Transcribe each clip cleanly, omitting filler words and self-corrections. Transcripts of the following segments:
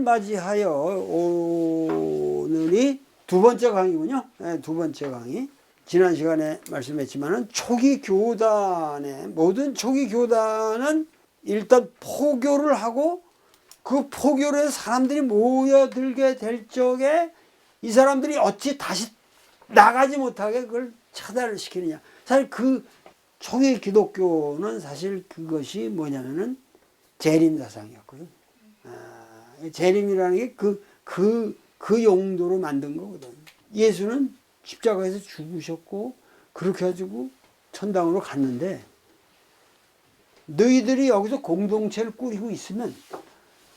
맞이하여 오늘이 두 번째 강의군요. 네, 두 번째 강의. 지난 시간에 말씀했지만은 초기 교단의 모든 초기 교단은 일단 포교를 하고 그 포교를 사람들이 모여들게 될 적에 이 사람들이 어찌 다시 나가지 못하게 그걸 차단을 시키느냐. 사실 그 초기 기독교는 사실 그것이 뭐냐면은 재림사상이었거든. 재림이라는 게 그 용도로 만든 거거든. 예수는 십자가에서 죽으셨고 그렇게 해가지고 천당으로 갔는데 너희들이 여기서 공동체를 꾸리고 있으면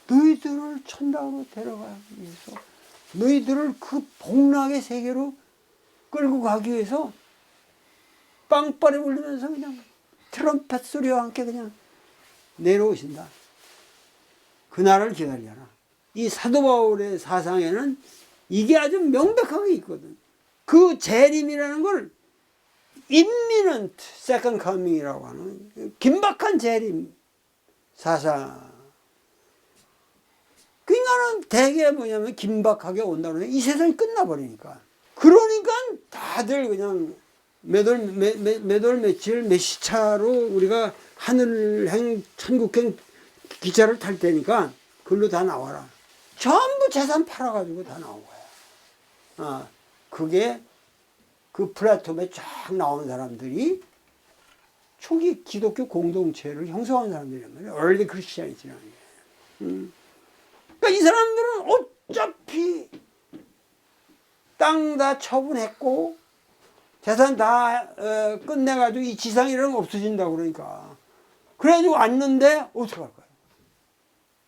너희들을 천당으로 데려가기 위해서 너희들을 그 복락의 세계로 끌고 가기 위해서 빵빠레 울리면서 그냥 트럼펫 소리와 함께 그냥 내려오신다. 그날을 기다려라. 이 사도 바울의 사상에는 이게 아주 명백하게 있거든. 그 재림이라는 걸 imminent second coming이라고 하는 긴박한 재림 사상. 그러니까는 대개 뭐냐면 긴박하게 온다고 하면 이 세상이 끝나버리니까. 그러니까 다들 그냥 몇 월 며칠 몇 시차로 우리가 하늘행 천국행 기차를 탈 테니까 글로 다 나와라. 전부 재산 팔아가지고 다 나온 거야. 그게 그 플랫폼에 쫙 나오는 사람들이 초기 기독교 공동체를 형성한 사람들이란 말이야. early Christianity라는 게. 그러니까 이 사람들은 어차피 땅 다 처분했고 재산 다 끝내가지고 이 지상이라는 거 없어진다고 그러니까. 그래가지고 왔는데 어떡할 거야.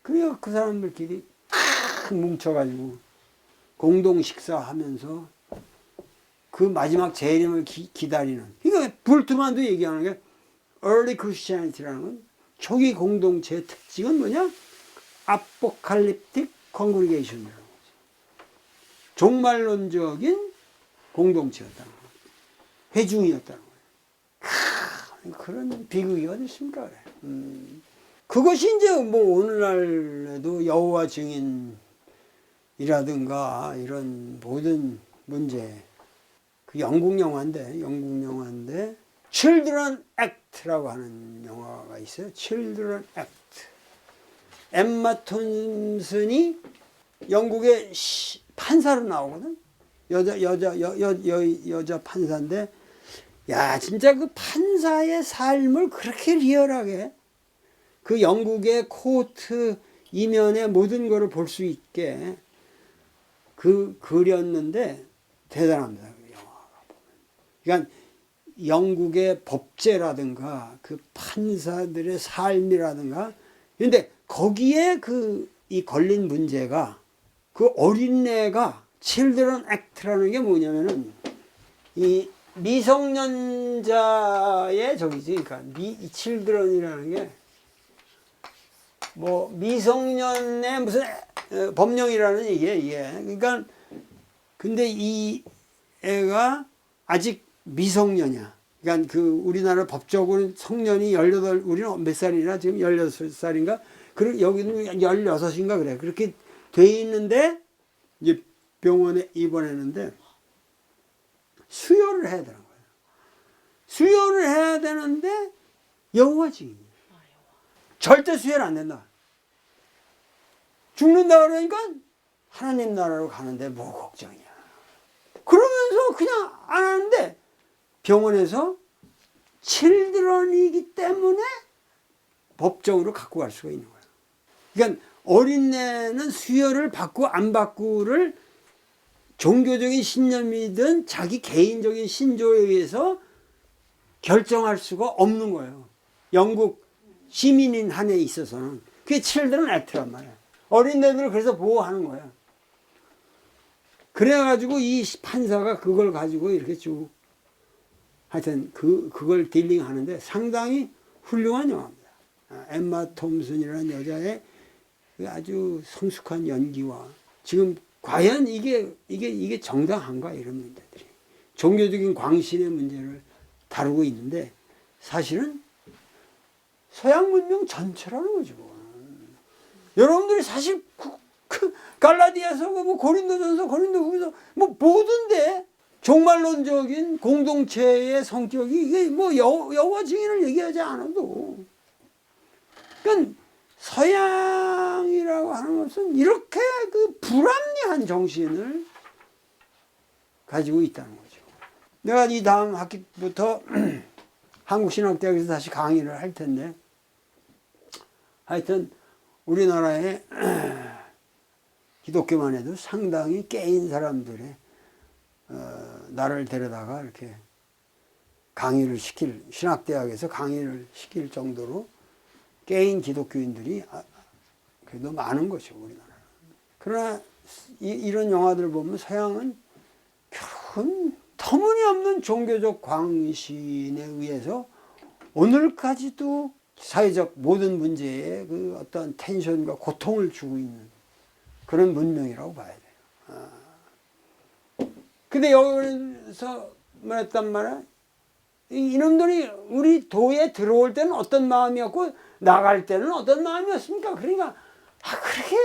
그래서 그 사람들끼리 탁 뭉쳐가지고 공동 식사하면서 그 마지막 재림을 기다리는. 그러니까 불트만도 얘기하는 게 early Christianity라는 건 초기 공동체의 특징은 뭐냐? 아포칼립틱 컨그리게이션이라는 거지. 종말론적인 공동체였다는 거예요. 회중이었다는 거예요. 그런 비극이 어디 있습니까? 그래. 그것이 이제 뭐 오늘날에도 여호와 증인이라든가 이런 모든 문제. 그 영국 영화인데 Children Act라고 하는 영화가 있어요. Children Act. 엠마 톰슨이 영국의 판사로 나오거든. 여자 판사인데, 야, 진짜 그 판사의 삶을 그렇게 리얼하게 그 영국의 코트 이면의 모든 거를 볼 수 있게 그렸는데 대단합니다. 그 영화가 보면. 그러니까 영국의 법제라든가 그 판사들의 삶이라든가. 그런데 거기에 이 걸린 문제가 그 어린애가 Children Act라는 게 뭐냐면은 이 미성년자의 저기지. 그러니까 children이라는 게 뭐 미성년의 무슨 법령이라는 얘기예요, 이게. 그러니까 근데 이 애가 아직 미성년이야. 그러니까 그 우리나라 법적으로 성년이 18, 우리는 몇 살이나 지금 16살인가? 그리고 여기는 16인가 그래. 그렇게 돼 있는데 이제 병원에 입원했는데 수혈을 해야 되는 거예요. 수혈을 해야 되는데 여호와 증인이야. 절대 수혈 안 된다. 죽는다 그러니까 하나님 나라로 가는데 뭐 걱정이야. 그러면서 그냥 안 하는데 병원에서 칠드런이기 때문에 법적으로 갖고 갈 수가 있는 거야. 그러니까 어린애는 수혈을 받고 안 받고를 종교적인 신념이든 자기 개인적인 신조에 의해서 결정할 수가 없는 거예요. 영국 시민인 한에 있어서는. 그게 칠드런 액트란 말이야. 어린애들을 그래서 보호하는 거야. 그래가지고 이 판사가 그걸 가지고 이렇게 쭉 하여튼 그걸 딜링 하는데 상당히 훌륭한 영화입니다. 엠마 톰슨이라는 여자의 아주 성숙한 연기와 지금 과연 이게 정당한가 이런 문제들이 종교적인 광신의 문제를 다루고 있는데 사실은 서양 문명 전체라는 거죠. 여러분들이 사실 갈라디아서 뭐 고린도전서 고린도후서 뭐 모든데 종말론적인 공동체의 성격이 이게 뭐 여호와 증인을 얘기하지 않아도 그러니까 서양이라고 하는 것은 이렇게 그 불합리한 정신을 가지고 있다는 거죠. 내가 이 다음 학기부터 한국신학대학에서 다시 강의를 할 텐데 하여튼 우리나라에 기독교만 해도 상당히 깨인 사람들의 나를 데려다가 이렇게 강의를 시킬 신학대학에서 강의를 시킬 정도로 깨인 기독교인들이 그래도 많은 거죠 우리나라는. 그러나 이런 영화들을 보면 서양은 결국은 터무니없는 종교적 광신에 의해서 오늘까지도 사회적 모든 문제에 그 어떤 텐션과 고통을 주고 있는 그런 문명이라고 봐야 돼요. 근데 여기서 말했단 말이야. 이놈들이 우리 도에 들어올 때는 어떤 마음이었고 나갈 때는 어떤 마음이었습니까? 그러니까 그렇게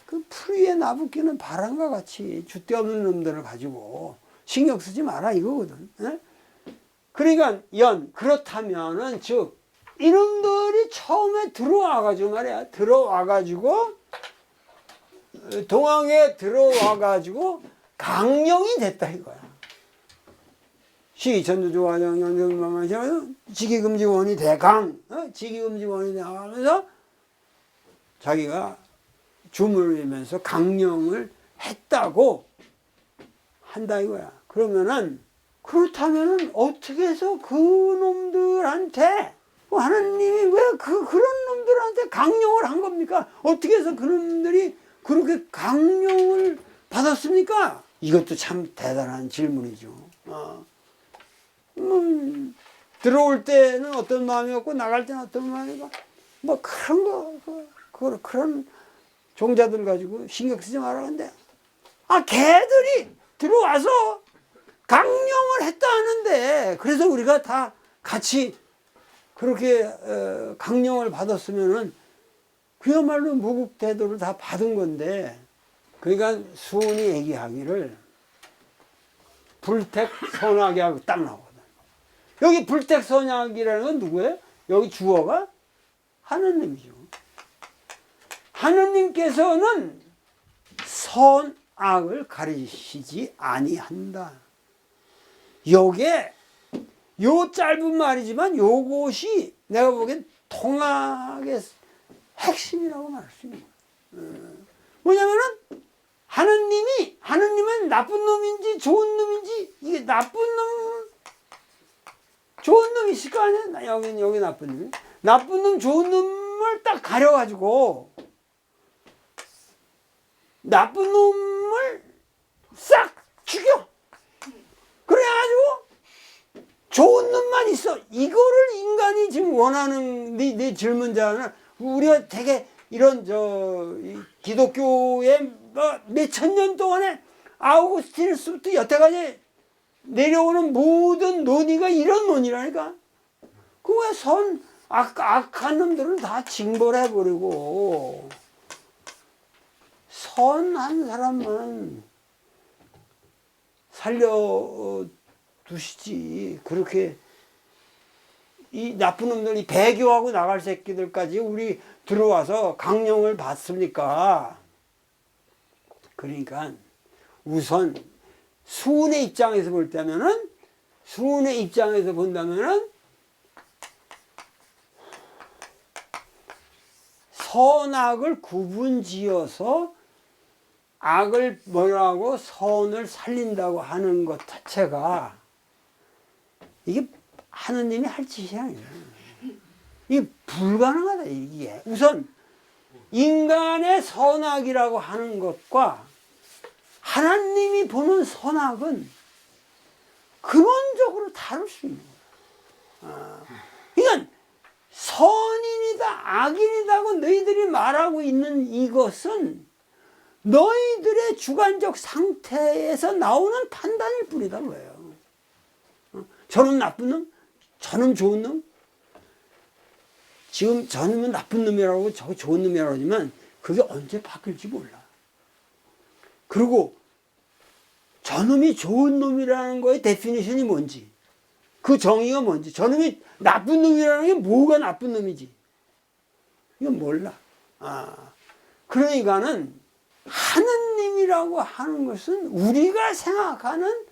그 풀 위에 나부끼는 바람과 같이 줏대 없는 놈들을 가지고 신경 쓰지 마라 이거거든. 에? 그러니까 그렇다면은 즉 이놈들이 처음에 들어와가지고 말이야 들어와가지고 동양에 들어와가지고 강령이 됐다 이거야. 시천주조화정영정만마시면 직위금지원이 대강, 직위금지원이 나가면서 자기가 주문을 외면서 강령을 했다고 한다 이거야. 그렇다면은 어떻게 해서 그 놈들한테 하나님이 왜 그런 놈들한테 강령을 한 겁니까? 어떻게 해서 그 놈들이 그렇게 강령을 받았습니까? 이것도 참 대단한 질문이죠. 들어올 때는 어떤 마음이었고 나갈 때는 어떤 마음이고 뭐 그런 종자들 가지고 신경 쓰지 말라는데 걔들이 들어와서 강령을 했다 하는데 그래서 우리가 다 같이 그렇게 강령을 받았으면은 그야말로 무국태도를 다 받은 건데 그러니까 수훈이 얘기하기를 불택선악이하고 딱 나오거든. 여기 불택선악이라는 건 누구예요? 여기 주어가 하느님이죠. 하느님께서는 선악을 가리시지 아니한다. 요게 요 짧은 말이지만 요것이 내가 보기엔 통학의 핵심이라고 말할 수 있는 거예요. 뭐냐면은 하느님은 나쁜 놈인지 좋은 놈인지 이게 나쁜 놈 좋은 놈이 있을 거 아니야? 여기 나쁜 놈이 나쁜 놈 좋은 놈을 딱 가려가지고 나쁜 놈을 싹 죽여. 그래가지고 좋은 놈만 있어. 이거를 인간이 지금 원하는 네 질문자는 우리가 되게 이런 기독교의 몇천 년 동안에 아우구스티누스부터 여태까지 내려오는 모든 논의가 이런 논의라니까. 그 왜 악한 놈들은 다 징벌해버리고 선한 사람만 살려두시지. 그렇게 이 나쁜 놈들이 배교하고 나갈 새끼들까지 우리 들어와서 강령을 받습니까? 그러니까 우선 수훈의 입장에서 본다면은 선악을 구분지어서 악을 뭐라고 선을 살린다고 하는 것 자체가 이게 하느님이 할 짓이 아니에요. 이게 불가능하다 이게. 우선 인간의 선악이라고 하는 것과 하나님이 보는 선악은 근원적으로 다를 수 있는 거야. 그러니까 선인이다 악인이다고 너희들이 말하고 있는 이것은 너희들의 주관적 상태에서 나오는 판단일 뿐이다 거예요. 저놈 나쁜 놈, 저놈 좋은 놈. 지금 저놈은 나쁜 놈이라고 저 좋은 놈이라고 하지만 그게 언제 바뀔지 몰라. 그리고 저놈이 좋은 놈이라는 거의 데피니션이 뭔지, 그 정의가 뭔지, 저놈이 나쁜 놈이라는 게 뭐가 나쁜 놈이지, 이건 몰라. 그러니까는 하느님이라고 하는 것은 우리가 생각하는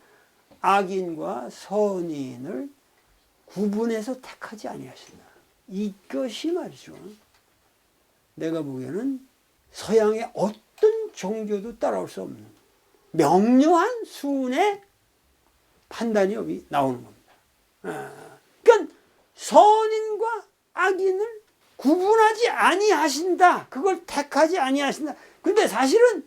악인과 선인을 구분해서 택하지 아니하신다. 이것이 말이죠. 내가 보기에는 서양의 어떤 종교도 따라올 수 없는 명료한 수운의 판단이 나오는 겁니다. 그러니까 선인과 악인을 구분하지 아니하신다. 그걸 택하지 아니하신다. 근데 사실은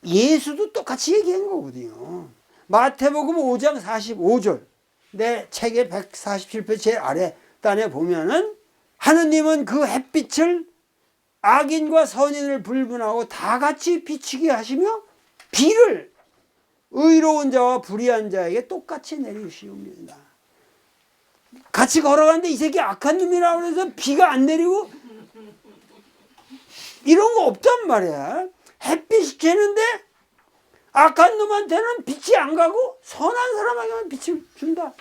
예수도 똑같이 얘기한 거거든요. 마태복음 5장 45절, 내 책의 147편 제일 아래 단에 보면은 하느님은 그 햇빛을 악인과 선인을 불분하고 다 같이 비추게 하시며 비를 의로운 자와 불의한 자에게 똑같이 내리시옵니다. 같이 걸어가는데 이 새끼 악한 놈이라고 해서 비가 안 내리고 이런 거 없단 말이야. 햇빛이 쬐는데 악한 놈한테는 빛이 안 가고 선한 사람에게만 빛을 준다.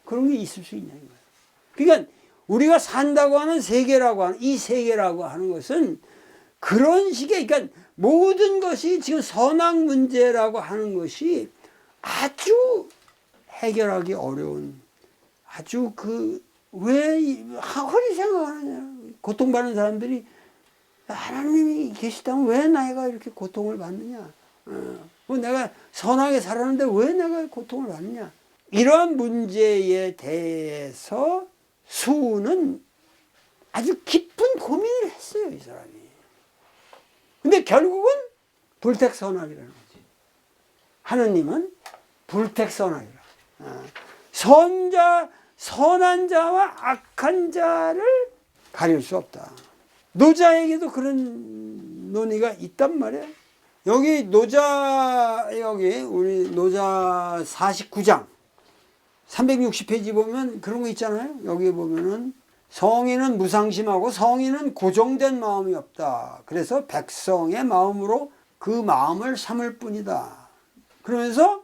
그런 게 있을 수 있냐는 거야. 그러니까 우리가 산다고 하는 세계라고 하는 이 세계라고 하는 것은 그런 식의, 그러니까 모든 것이 지금 선악 문제라고 하는 것이 아주 해결하기 어려운, 아주 왜 허리 생각하느냐. 고통받는 사람들이 하나님이 계시다면 왜 내가 이렇게 고통을 받느냐. 내가 선하게 살았는데 왜 내가 고통을 받느냐. 이런 문제에 대해서 수는 아주 깊은 고민을 했어요, 이 사람이. 근데 결국은 불택선악이라는 거지. 하느님은 불택선악이라. 선한 자와 악한 자를 가릴 수 없다. 노자에게도 그런 논의가 있단 말이에요. 여기 우리 노자 49장 360페이지 보면 그런 거 있잖아요. 여기 보면은 성인은 무상심하고 성인은 고정된 마음이 없다. 그래서 백성의 마음으로 그 마음을 삼을 뿐이다. 그러면서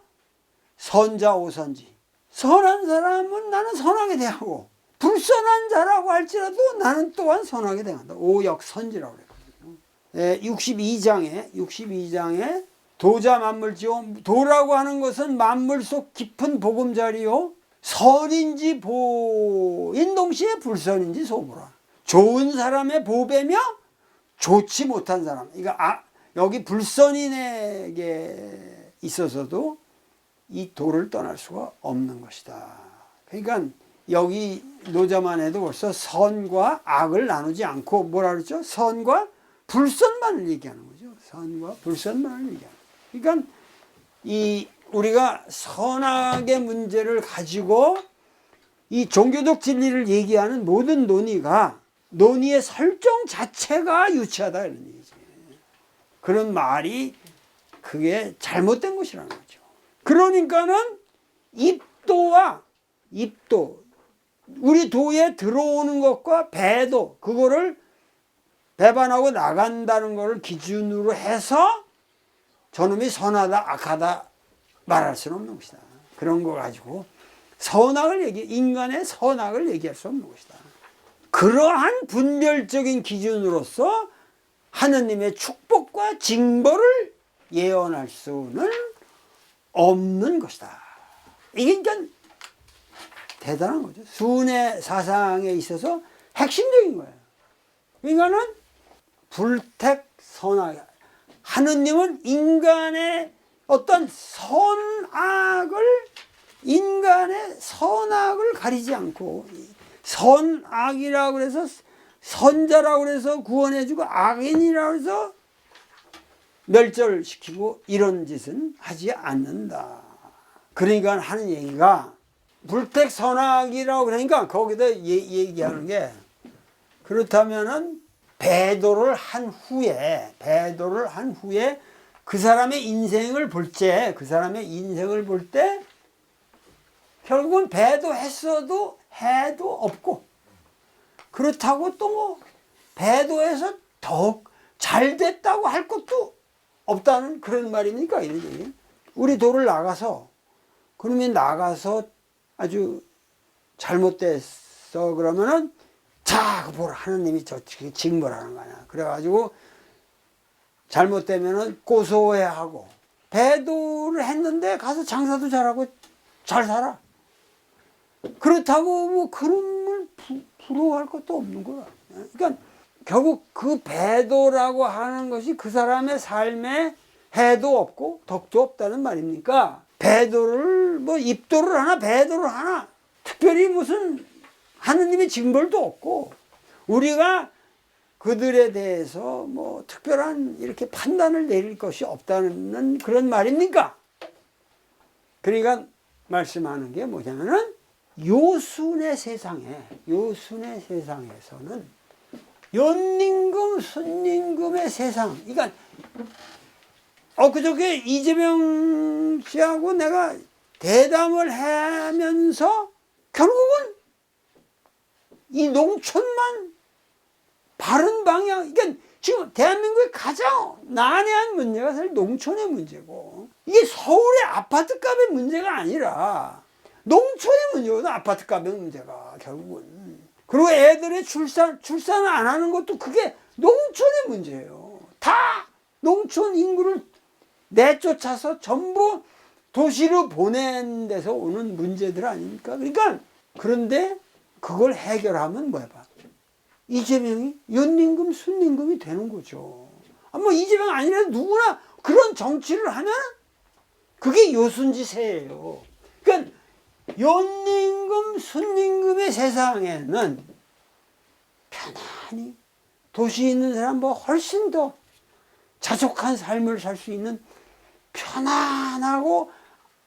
선자 오선지, 선한 사람은 나는 선하게 대하고 불선한 자라고 할지라도 나는 또한 선하게 대한다. 오역선지라고 그랬거든요. 62장에 도자 만물지요. 도라고 하는 것은 만물 속 깊은 보금자리요. 선인지 보인 동시에 불선인지 소보라. 좋은 사람의 보배며 좋지 못한 사람. 그러니까 여기 불선인에게 있어서도 이 도를 떠날 수가 없는 것이다. 그러니까 여기 노자만 해도 벌써 선과 악을 나누지 않고 뭐라 그랬죠? 선과 불선만을 얘기하는 거죠. 선과 불선만을 얘기하는 거죠. 그러니까 우리가 선악의 문제를 가지고 이 종교적 진리를 얘기하는 모든 논의의 설정 자체가 유치하다 이런 얘기지. 그런 말이 그게 잘못된 것이라는 거죠. 그러니까는 입도 우리 도에 들어오는 것과 배도 그거를 배반하고 나간다는 것을 기준으로 해서 저놈이 선하다 악하다 말할 수는 없는 것이다. 그런 거 가지고 인간의 선악을 얘기할 수 없는 것이다. 그러한 분별적인 기준으로서 하느님의 축복과 징벌을 예언할 수는 없는 것이다. 이게 그러니까 대단한 거죠. 수은의 사상에 있어서 핵심적인 거예요. 그러니까는 불택선악. 하느님은 인간의 어떤 인간의 선악을 가리지 않고 선악이라고 해서 선자라고 해서 구원해주고 악인이라고 해서 멸절시키고 이런 짓은 하지 않는다. 그러니까 하는 얘기가 불택선악이라고 그러니까 거기다 얘기하는 게 그렇다면은 배도를 한 후에 그 사람의 인생을 볼 때 결국은 배도했어도 해도 없고 그렇다고 또 뭐 배도해서 더 잘 됐다고 할 것도 없다는 그런 말입니까? 이런 얘기. 우리 도를 나가서, 그러면 나가서 아주 잘못됐어. 그러면은, 자, 그 보라. 하느님이 저 징벌하는 거 아니야. 그래가지고, 잘못되면은 고소해야 하고, 배도를 했는데 가서 장사도 잘하고 잘 살아. 그렇다고 뭐 그런 걸 부러워할 것도 없는 거야. 그러니까 결국 그 배도라고 하는 것이 그 사람의 삶에 해도 없고 덕도 없다는 말입니까? 배도를 뭐 입도를 하나 배도를 하나 특별히 무슨 하느님의 징벌도 없고 우리가 그들에 대해서 뭐 특별한 이렇게 판단을 내릴 것이 없다는 그런 말입니까? 그러니까 말씀하는 게 뭐냐면은 요순의 세상에서는 연임금, 순임금의 세상. 그러니까 그저께 이재명 씨하고 내가 대담을 하면서 결국은 이 농촌만 바른 방향. 그러니까 지금 대한민국의 가장 난해한 문제가 사실 농촌의 문제고 이게 서울의 아파트 값의 문제가 아니라 농촌의 문제거든. 아파트 값의 문제가 결국은. 그리고 애들의 출산을 안 하는 것도 그게 농촌의 문제예요. 다 농촌 인구를 내쫓아서 전부 도시로 보낸 데서 오는 문제들 아닙니까? 그러니까 그런데 그걸 해결하면 뭐야 봐. 이재명이 연임금, 순임금이 되는 거죠. 뭐 이재명 아니라도 누구나 그런 정치를 하면 그게 요순지세예요. 그러니까 연임금, 순임금의 세상에는 편안히 도시에 있는 사람보다 훨씬 더 자족한 삶을 살 수 있는 편안하고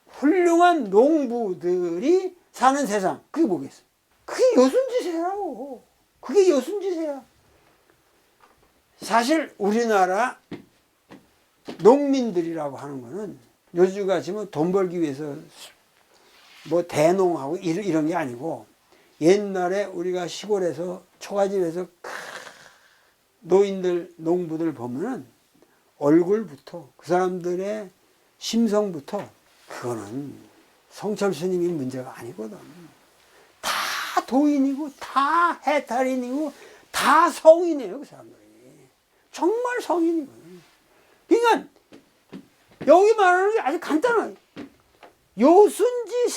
훌륭한 농부들이 사는 세상. 그게 뭐겠어? 그게 요순지세라고. 그게 요순지세야. 사실 우리나라 농민들이라고 하는 거는 요즘같이 뭐 돈 벌기 위해서 뭐 대농하고 이런 게 아니고 옛날에 우리가 시골에서 초가집에서 노인들, 농부들 보면은 얼굴부터 그 사람들의 심성부터 그거는 성철 스님이 문제가 아니거든. 다 도인이고 다 해탈인이고 다 성인이에요. 그 사람들이. 정말 성인이거든. 그러니까 여기 말하는 게 아주 간단하게 요순지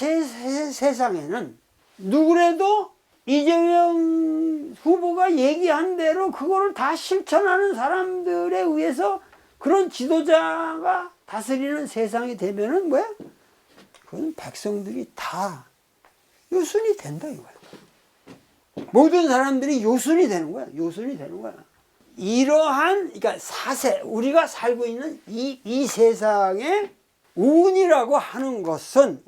세상에는 누구라도 이재명 후보가 얘기한 대로 그거를 다 실천하는 사람들에 의해서 그런 지도자가 다스리는 세상이 되면은 뭐야? 그건 백성들이 다 요순이 된다 이거야. 모든 사람들이 요순이 되는 거야. 요순이 되는 거야. 이러한 그러니까 우리가 살고 있는 이 세상의 운이라고 하는 것은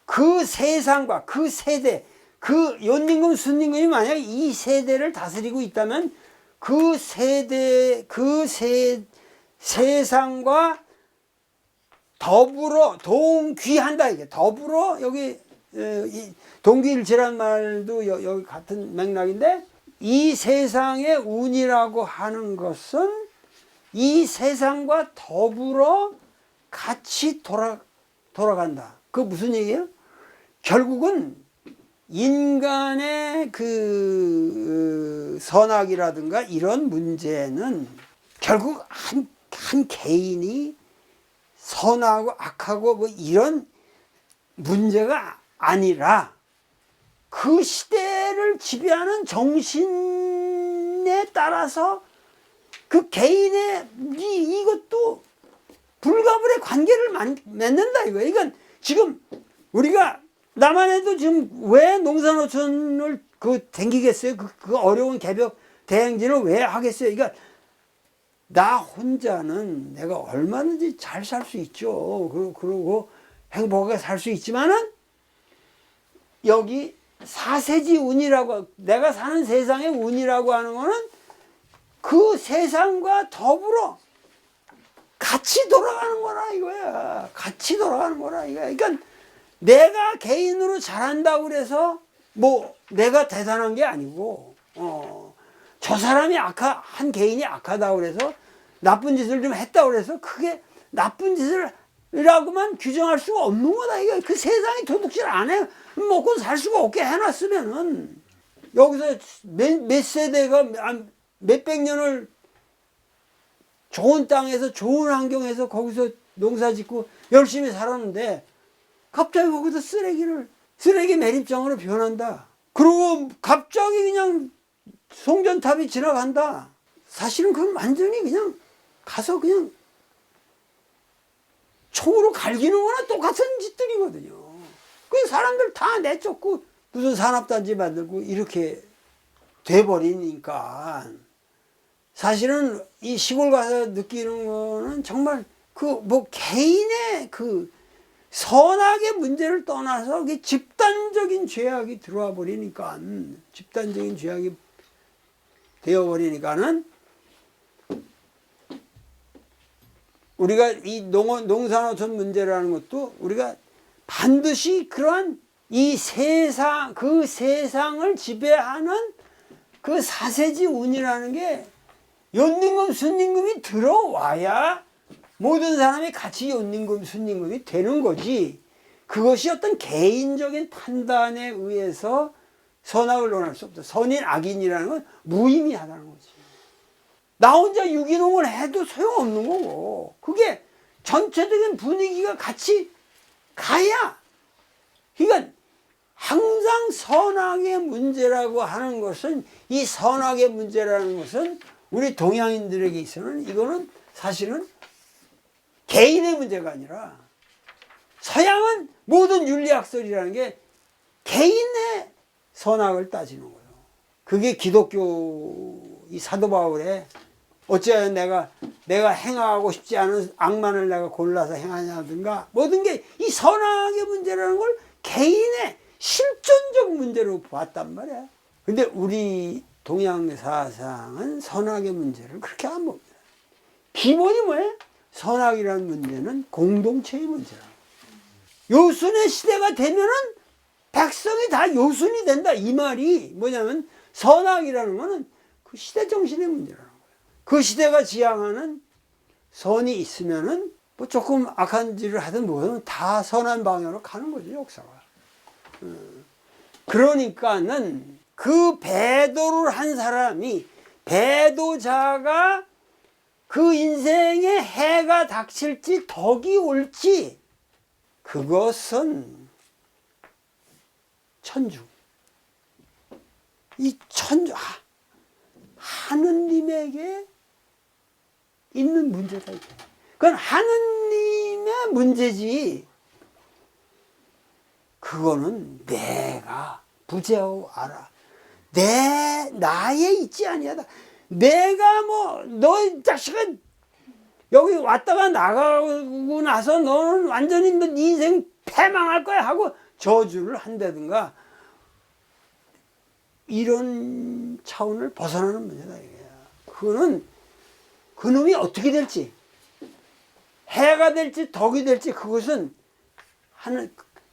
그 세상과 그 세대, 그 연임금, 순임금이 만약에 이 세대를 다스리고 있다면 그 세상과 더불어 동귀한다 이게. 더불어 여기 동귀일체란 말도 여기 같은 맥락인데 이 세상의 운이라고 하는 것은 이 세상과 더불어 같이 돌아간다. 그 무슨 얘기예요? 결국은 인간의 그 선악이라든가 이런 문제는 결국 한 개인이 선하고 악하고 뭐 이런 문제가 아니라 그 시대를 지배하는 정신에 따라서 그 개인의 이것도 불가분의 관계를 맺는다 이거예요. 그러니까 지금 우리가 나만 해도 지금 왜 농산어촌을 댕기겠어요? 그 어려운 개벽 대행진을 왜 하겠어요? 그러니까 나 혼자는 내가 얼마든지 잘 살 수 있죠. 그리고 행복하게 살 수 있지만은 여기 사세지 운이라고 내가 사는 세상의 운이라고 하는 거는 그 세상과 더불어 같이 돌아가는 거라 이거야. 같이 돌아가는 거라 이거야. 그러니까 내가 개인으로 잘한다고 그래서 뭐 내가 대단한 게 아니고 저 사람이 한 개인이 악하다고 그래서 나쁜 짓을 좀 했다고 그래서 그게 나쁜 짓을이라고만 규정할 수가 없는 거다. 이게 그 세상이 도둑질 안 해. 먹고 살 수가 없게 해놨으면은 여기서 몇 세대가 몇백 년을 좋은 땅에서 좋은 환경에서 거기서 농사 짓고 열심히 살았는데 갑자기 거기서 쓰레기 매립장으로 변한다. 그리고 갑자기 그냥 송전탑이 지나간다. 사실은 그건 완전히 그냥 가서 그냥 총으로 갈기는 거나 똑같은 짓들이거든요. 그 사람들 다 내쫓고 무슨 산업단지 만들고 이렇게 돼버리니까 사실은 이 시골 가서 느끼는 거는 정말 개인의 선악의 문제를 떠나서 집단적인 죄악이 들어와 버리니까 집단적인 죄악이 되어버리니까는 우리가 이 농산어촌 문제라는 것도 우리가 반드시 그러한 이 세상, 그 세상을 지배하는 그 사세지 운이라는 게 연임금, 순임금이 들어와야 모든 사람이 같이 연임금, 순임금이 되는 거지. 그것이 어떤 개인적인 판단에 의해서 선악을 논할 수 없다. 선인, 악인이라는 건 무의미하다는 거지. 나 혼자 유기농을 해도 소용없는 거고, 그게 전체적인 분위기가 같이 가야. 그러니까 항상 선악의 문제라고 하는 것은, 이 선악의 문제라는 것은 우리 동양인들에게 있어서는 이거는 사실은 개인의 문제가 아니라 서양은 모든 윤리학설이라는 게 개인의 선악을 따지는 거예요. 그게 기독교 이 사도 바울의 어찌하여 내가 행하고 싶지 않은 악만을 내가 골라서 행하냐든가 모든 게 이 선악의 문제라는 걸 개인의 실존적 문제로 봤단 말이야. 근데 우리 동양 사상은 선악의 문제를 그렇게 안 봅니다. 기본이 뭐예요? 선악이라는 문제는 공동체의 문제라. 요순의 시대가 되면은 백성이 다 요순이 된다. 이 말이 뭐냐면 선악이라는 거는 그 시대 정신의 문제라는 거예요. 그 시대가 지향하는 선이 있으면은 뭐 조금 악한 짓을 하든 뭐든 다 선한 방향으로 가는 거죠, 역사가. 그러니까는 그 배도를 한 사람이, 배도자가 그 인생에 해가 닥칠지 덕이 올지 그것은 천주. 이 천주, 하느님에게 있는 문제다. 그건 하느님의 문제지. 그거는 내가 부재하고 알아. 나에 있지 아니하다. 내가 너 자식은 여기 왔다가 나가고 나서 너는 완전히 네 인생 패망할 거야 하고 저주를 한다든가 이런 차원을 벗어나는 문제다. 그거는 그놈이 어떻게 될지, 해가 될지 덕이 될지 그것은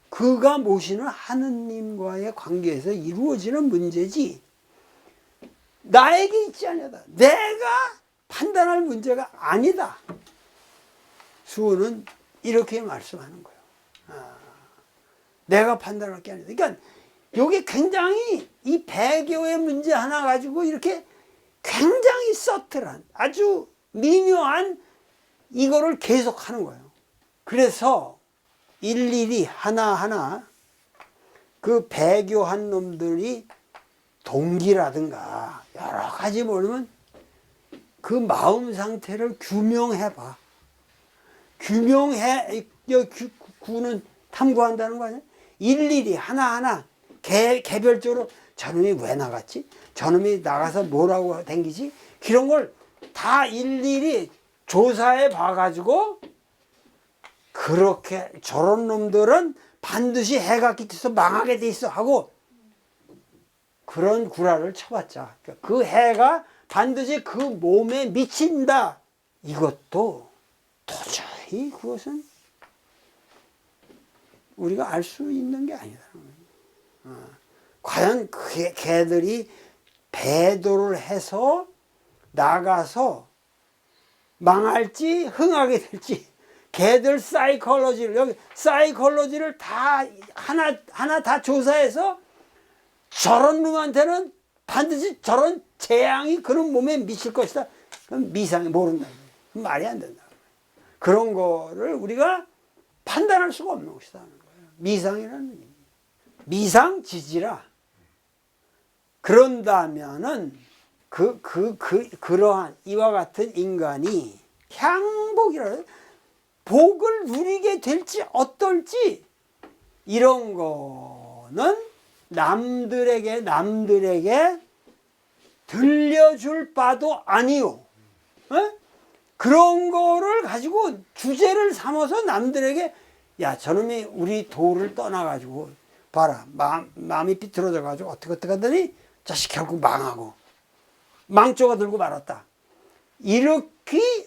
그가 모시는 하느님과의 관계에서 이루어지는 문제지 나에게 있지 않냐다. 내가 판단할 문제가 아니다. 수호는 이렇게 말씀하는 거예요. 내가 판단할 게 아니다. 그러니까 여기 굉장히 이 배교의 문제 하나 가지고 이렇게 굉장히 서틀한 아주 미묘한 이거를 계속 하는 거예요. 그래서 일일이 하나하나 그 배교한 놈들이 동기라든가 여러 가지 모르면 그 마음 상태를 규명해봐. 구는 탐구한다는 거 아니야? 일일이 하나하나 개별적으로 저놈이 왜 나갔지? 저놈이 나가서 뭐라고 댕기지? 그런 걸 다 일일이 조사해 봐가지고 그렇게 저런 놈들은 반드시 해가 끼쳐서 망하게 돼 있어 하고 그런 구라를 쳐봤자 그 해가 반드시 그 몸에 미친다. 이것도 도저히 그것은 우리가 알 수 있는 게 아니다. 과연 개들이 배도를 해서 나가서 망할지 흥하게 될지 걔들 사이콜로지를 여기 사이콜로지를 다 하나 다 조사해서 저런 놈한테는 반드시 저런 재앙이 그런 몸에 미칠 것이다. 그럼 미상이 모른다. 말이 안 된다. 그런 거를 우리가 판단할 수가 없는 것이다. 미상이라는 얘기. 미상지지라. 그런다면은 그러한 이와 같은 인간이 향복이라 복을 누리게 될지 어떨지 이런 거는 남들에게 들려줄 바도 아니요. 그런 거를 가지고 주제를 삼아서 남들에게 야 저놈이 우리 도를 떠나가지고 봐라 마음이 비틀어져가지고 어떻게 하더니 자식 결국 망하고 망조가 들고 말았다. 이렇게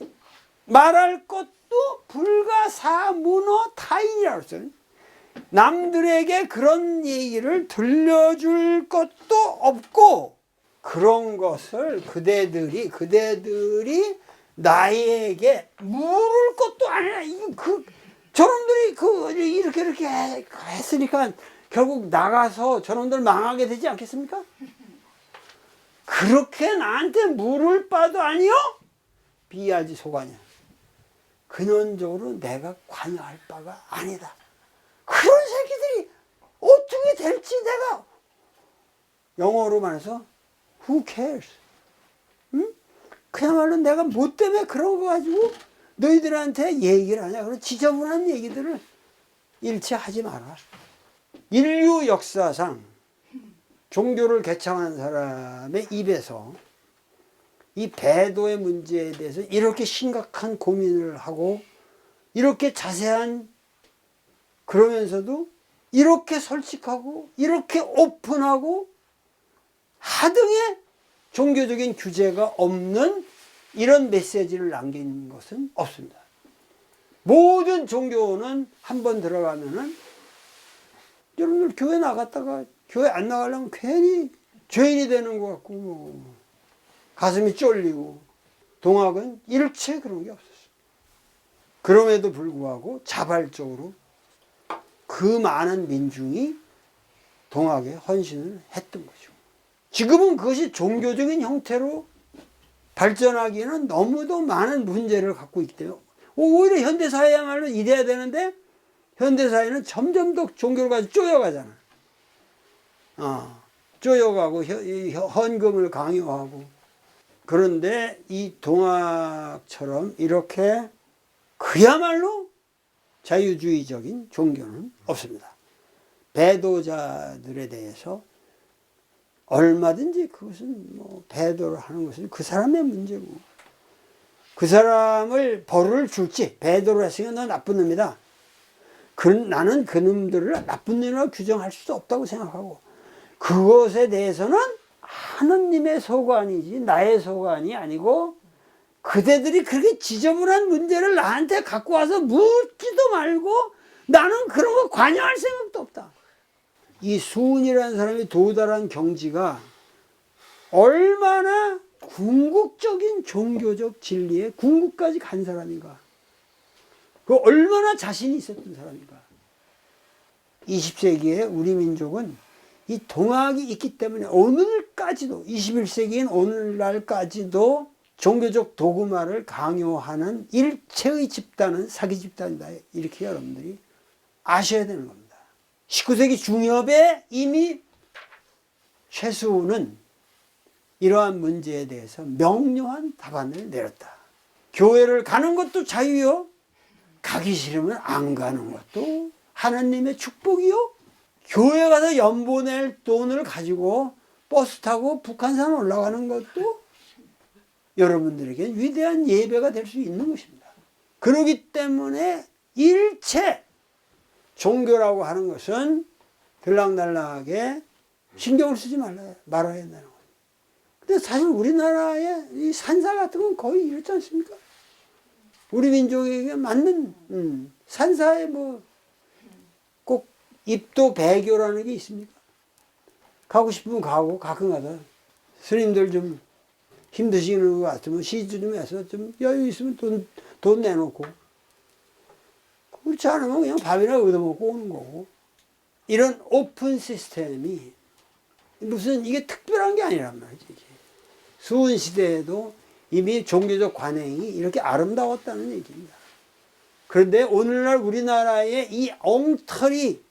말할 것도 불가사문어 타인이라고 했어요. 남들에게 그런 얘기를 들려줄 것도 없고 그런 것을 그대들이 나에게 물을 것도 아니라 저놈들이 이렇게 했으니까 결국 나가서 저놈들 망하게 되지 않겠습니까? 그렇게 나한테 물을 바도 아니요? 비하지 소관이야. 근원적으로 내가 관여할 바가 아니다. 그런 새끼들이 어떻게 될지 내가 영어로 말해서 who cares? 응? 그야말로 내가 뭐 때문에 그런 거 가지고 너희들한테 얘기를 하냐. 그런 지저분한 얘기들을 일체 하지 마라. 인류 역사상 종교를 개창한 사람의 입에서 이 배도의 문제에 대해서 이렇게 심각한 고민을 하고 이렇게 자세한 그러면서도 이렇게 솔직하고 이렇게 오픈하고 하등의 종교적인 규제가 없는 이런 메시지를 남긴 것은 없습니다. 모든 종교는 한번 들어가면은 여러분들 교회 나갔다가 교회 안 나가려면 괜히 죄인이 되는 것 같고 뭐 가슴이 쫄리고 동학은 일체 그런 게 없었어요. 그럼에도 불구하고 자발적으로 그 많은 민중이 동학에 헌신을 했던 거죠. 지금은 그것이 종교적인 형태로 발전하기에는 너무도 많은 문제를 갖고 있기 때문에 오히려 현대사회야말로 이래야 되는데 현대사회는 점점 더 종교를 가지고 쪼여가잖아. 쪼여가고 헌금을 강요하고. 그런데 이 동학처럼 이렇게 그야말로 자유주의적인 종교는 없습니다. 배도자들에 대해서 얼마든지 그것은 뭐 배도를 하는 것은 그 사람의 문제고 그 사람을 벌을 줄지 배도를 했으니까 너 나쁜 놈이다. 나는 그 놈들을 나쁜 놈이라고 규정할 수도 없다고 생각하고 그것에 대해서는 하느님의 소관이지 나의 소관이 아니고 그대들이 그렇게 지저분한 문제를 나한테 갖고 와서 묻지도 말고 나는 그런 거 관여할 생각도 없다. 이 수은이라는 사람이 도달한 경지가 얼마나 궁극적인 종교적 진리에 궁극까지 간 사람인가. 그 얼마나 자신이 있었던 사람인가. 20세기에 우리 민족은 이 동학이 있기 때문에 오늘까지도 21세기인 오늘날까지도 종교적 도구마를 강요하는 일체의 집단은 사기 집단이다. 이렇게 여러분들이 아셔야 되는 겁니다. 19세기 중엽에 이미 최수는 이러한 문제에 대해서 명료한 답안을 내렸다. 교회를 가는 것도 자유요. 가기 싫으면 안 가는 것도 하나님의 축복이요. 교회 가서 연보 낼 돈을 가지고 버스 타고 북한산 올라가는 것도 여러분들에게 위대한 예배가 될 수 있는 것입니다. 그렇기 때문에 일체 종교라고 하는 것은 들락날락하게 신경을 쓰지 말아야 된다는 거예요. 근데 사실 우리나라의 이 산사 같은 건 거의 이렇지 않습니까? 우리 민족에게 맞는 산사에 뭐 꼭 입도 배교라는 게 있습니까? 가고 싶으면 가고 가끔 가다 스님들 좀 힘드시는 것 같으면 시주 좀 해서 좀 여유 있으면 돈 내놓고, 그렇지 않으면 그냥 밥이나 얻어먹고 오는 거고. 이런 오픈 시스템이 무슨 이게 특별한 게 아니란 말이지. 수은 시대에도 이미 종교적 관행이 이렇게 아름다웠다는 얘기입니다. 그런데 오늘날 우리나라의 이 엉터리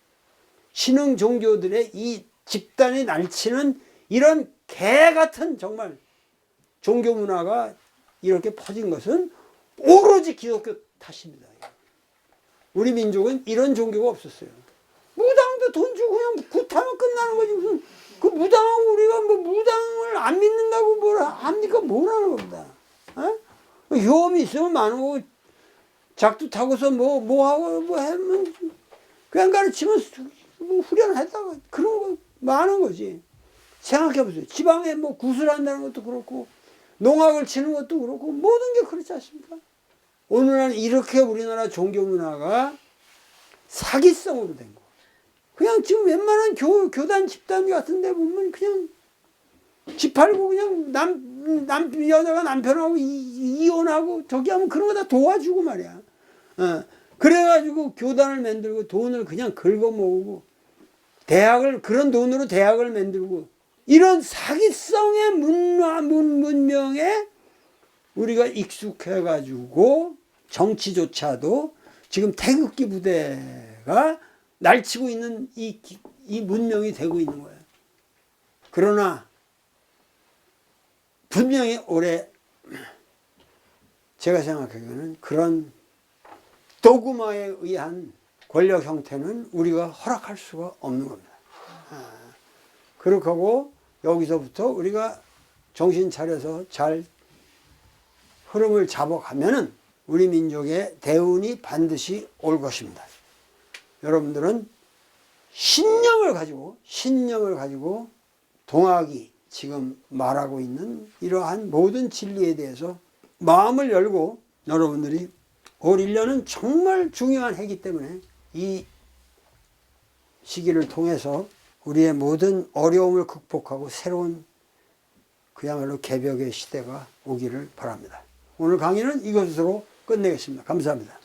신흥 종교들의 이 집단이 날치는 이런 개 같은 정말 종교 문화가 이렇게 퍼진 것은 오로지 기독교 탓입니다. 우리 민족은 이런 종교가 없었어요. 무당도 돈 주고 그냥 굿하면 끝나는 거지. 무슨 그 무당하고 우리가 뭐 무당을 안 믿는다고 뭐라 합니까? 뭐라는 겁니다. 효험이 있으면 많은 거고, 작두 타고서 뭐 하고 뭐 하면 그냥 가르치면 뭐 후련했다가 그런 거 많은 거지. 생각해 보세요. 지방에 뭐 구슬한다는 것도 그렇고, 농악을 치는 것도 그렇고, 모든 게 그렇지 않습니까? 오늘날 이렇게 우리나라 종교 문화가 사기성으로 된 거. 그냥 지금 웬만한 교단 집단 같은 데 보면 그냥 집 팔고 그냥 여자가 남편하고 이혼하고 저기 하면 그런 거 다 도와주고 말이야. 그래가지고 교단을 만들고 돈을 그냥 긁어 모으고 그런 돈으로 대학을 만들고, 이런 사기성의 문명에 우리가 익숙해가지고 정치조차도 지금 태극기 부대가 날치고 있는 이 문명이 되고 있는 거예요. 그러나 분명히 올해 제가 생각하기에는 그런 도구마에 의한 권력 형태는 우리가 허락할 수가 없는 겁니다. 그렇게 하고 여기서부터 우리가 정신 차려서 잘 흐름을 잡아가면은 우리 민족의 대운이 반드시 올 것입니다. 여러분들은 신념을 가지고 동학이 지금 말하고 있는 이러한 모든 진리에 대해서 마음을 열고, 여러분들이 올 1년은 정말 중요한 해이기 때문에 이 시기를 통해서 우리의 모든 어려움을 극복하고 새로운 그야말로 개벽의 시대가 오기를 바랍니다. 오늘 강의는 이것으로 끝내겠습니다. 감사합니다.